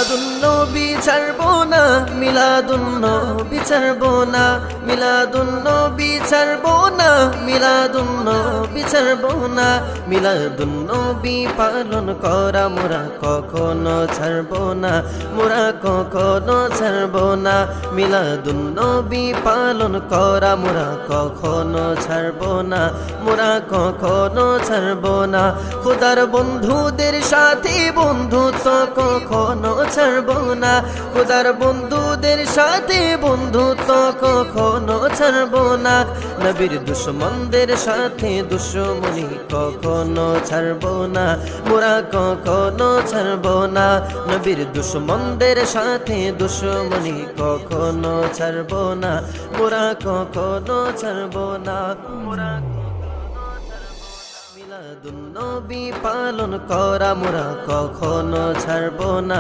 মিলাদুন্নবী ছাড়বো না, মিলাদুন্নবী ছাড়বো না, মিলাদুন্নবী ছাড়বো না, মিলাদুন্নবী ছাড়বো না, মিলাদুন্নবী পালন করা মোরা কখনো ছাড়বো না, মোরা কখনো ছাড়বো না, মিলাদুন্নবী পালন করা মোরা কখনো ছাড়বো না, মোরা কখনো ছাড়বো না। খোদার বন্ধুদের সাথে বন্ধুত্ব কখনো ছাড়বো না, খোদার বন্ধুদের সাথে বন্ধুত্ব কখনো ছাড়বো না, নবীর দুশমনদের সাথে দুশমনি কখনো ছাড়বো না, মোরা কখনো ছাড়বো না, নবীর দুশমনদের সাথে দুশমনি কখনো ছাড়বো না, মোরা কখনো ছাড়বো না, মোরা মিলাদুন্নবী পালন করা মোরা কখনো ছাড়বো না।